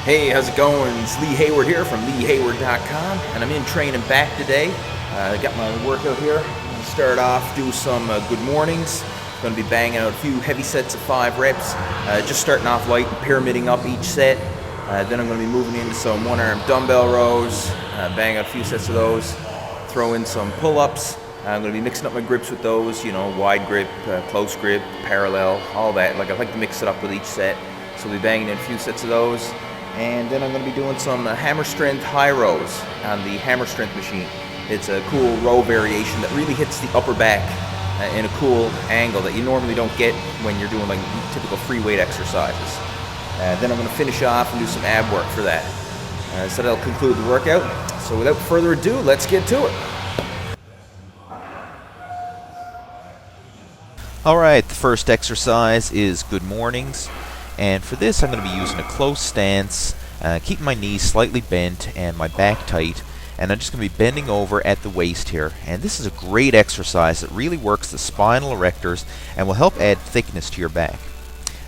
Hey, how's it going? It's Lee Hayward here from LeeHayward.com, and I'm in training back today. I got my workout here. I'm going to start off, do some good mornings. Going to be banging out a few heavy sets of 5 reps. Just starting off light and pyramiding up each set. Then I'm going to be moving into some one-arm dumbbell rows, bang out a few sets of those, throw in some pull-ups. I'm going to be mixing up my grips with those, you know, wide grip, close grip, parallel, all that. Like I like to mix it up with each set. So we'll be banging in a few sets of those. And then I'm going to be doing some hammer strength high rows on the hammer strength machine. It's a cool row variation that really hits the upper back in a cool angle that you normally don't get when you're doing like typical free weight exercises. Then I'm going to finish off and do some ab work for that. So that'll conclude the workout. So without further ado, let's get to it. Alright, the first exercise is good mornings. And for this, I'm going to be using a close stance, keeping my knees slightly bent and my back tight. And I'm just going to be bending over at the waist here. And this is a great exercise that really works the spinal erectors and will help add thickness to your back.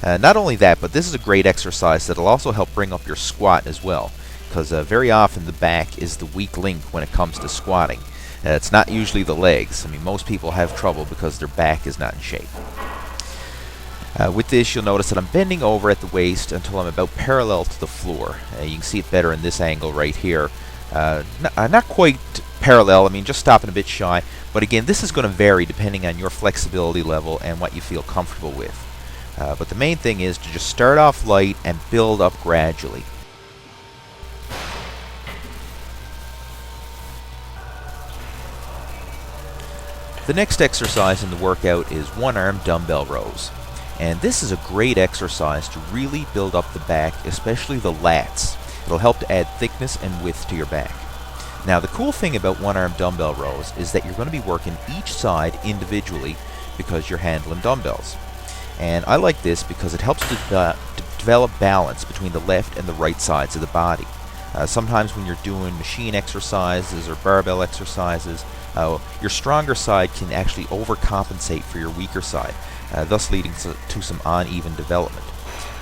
Not only that, but this is a great exercise that will also help bring up your squat as well. Because very often the back is the weak link when it comes to squatting. It's not usually the legs. I mean, most people have trouble because their back is not in shape. With this, you'll notice that I'm bending over at the waist until I'm about parallel to the floor. You can see it better in this angle right here. Not quite parallel, I mean just stopping a bit shy. But again, this is going to vary depending on your flexibility level and what you feel comfortable with. But the main thing is to just start off light and build up gradually. The next exercise in the workout is one-arm dumbbell rows. And this is a great exercise to really build up the back, especially the lats. It'll help to add thickness and width to your back. Now the cool thing about one-arm dumbbell rows is that you're going to be working each side individually because you're handling dumbbells. And I like this because it helps to develop balance between the left and the right sides of the body. Sometimes when you're doing machine exercises or barbell exercises, your stronger side can actually overcompensate for your weaker side, thus leading to some uneven development.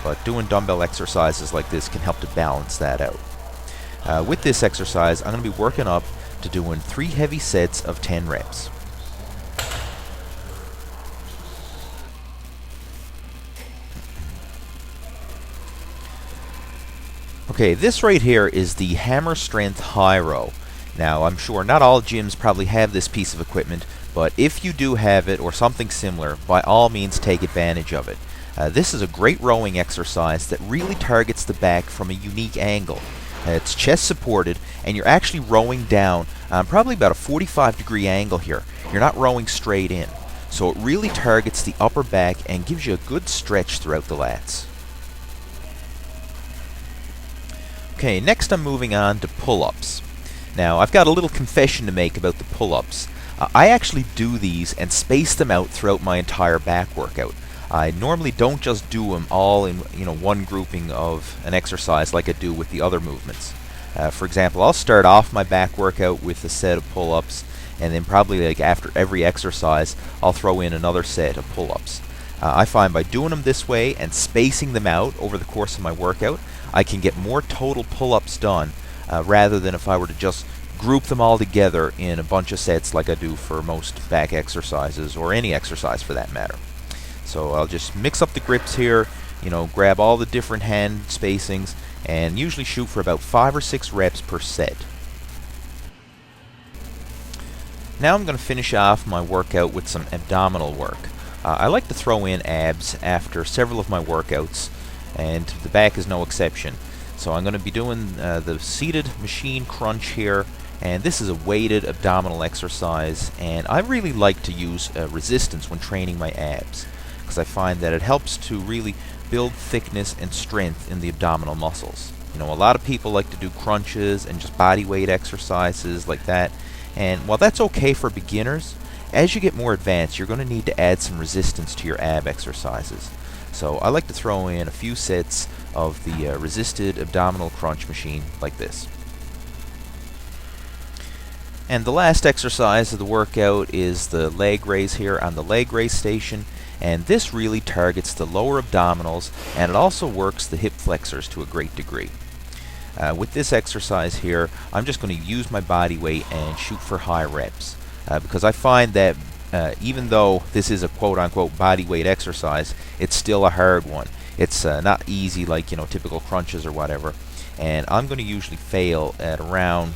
But doing dumbbell exercises like this can help to balance that out. With this exercise, I'm going to be working up to doing 3 heavy sets of 10 reps. Okay, this right here is the hammer strength high row. Now, I'm sure not all gyms probably have this piece of equipment, but if you do have it or something similar, by all means take advantage of it. This is a great rowing exercise that really targets the back from a unique angle. It's chest supported, and you're actually rowing down probably about a 45-degree angle here. You're not rowing straight in. So it really targets the upper back and gives you a good stretch throughout the lats. Okay, next I'm moving on to pull-ups. Now, I've got a little confession to make about the pull-ups. I actually do these and space them out throughout my entire back workout. I normally don't just do them all in one grouping of an exercise like I do with the other movements. For example, I'll start off my back workout with a set of pull-ups, and then probably like after every exercise, I'll throw in another set of pull-ups. I find by doing them this way and spacing them out over the course of my workout, I can get more total pull-ups done rather than if I were to just group them all together in a bunch of sets like I do for most back exercises or any exercise for that matter. So I'll just mix up the grips here, grab all the different hand spacings and usually shoot for about 5 or 6 reps per set. Now I'm going to finish off my workout with some abdominal work. I like to throw in abs after several of my workouts, and the back is no exception. So I'm going to be doing the seated machine crunch here, and this is a weighted abdominal exercise, and I really like to use resistance when training my abs because I find that it helps to really build thickness and strength in the abdominal muscles. A lot of people like to do crunches and just body weight exercises like that, and while that's okay for beginners, as you get more advanced, you're going to need to add some resistance to your ab exercises. So I like to throw in a few sets of the resisted abdominal crunch machine like this. And the last exercise of the workout is the leg raise here on the leg raise station, and this really targets the lower abdominals, and it also works the hip flexors to a great degree. With this exercise here, I'm just going to use my body weight and shoot for high reps, because I find that even though this is a quote-unquote body weight exercise, it's still a hard one. It's not easy like, typical crunches or whatever, and I'm going to usually fail at around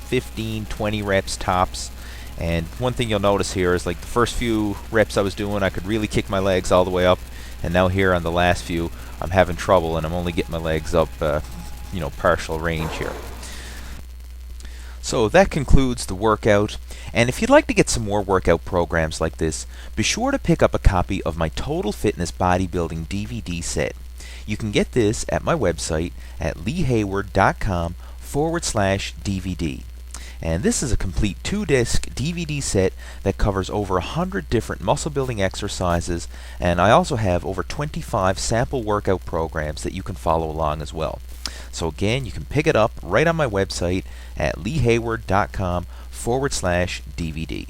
15, 20 reps tops. And one thing you'll notice here is, like, the first few reps I was doing, I could really kick my legs all the way up, and now here on the last few, I'm having trouble, and I'm only getting my legs up partial range here. So that concludes the workout, and if you'd like to get some more workout programs like this, be sure to pick up a copy of my Total Fitness Bodybuilding DVD set. You can get this at my website at leehayward.com/DVD. And this is a complete 2-disc DVD set that covers over 100 different muscle building exercises, and I also have over 25 sample workout programs that you can follow along as well. So again, you can pick it up right on my website at leehayward.com/DVD.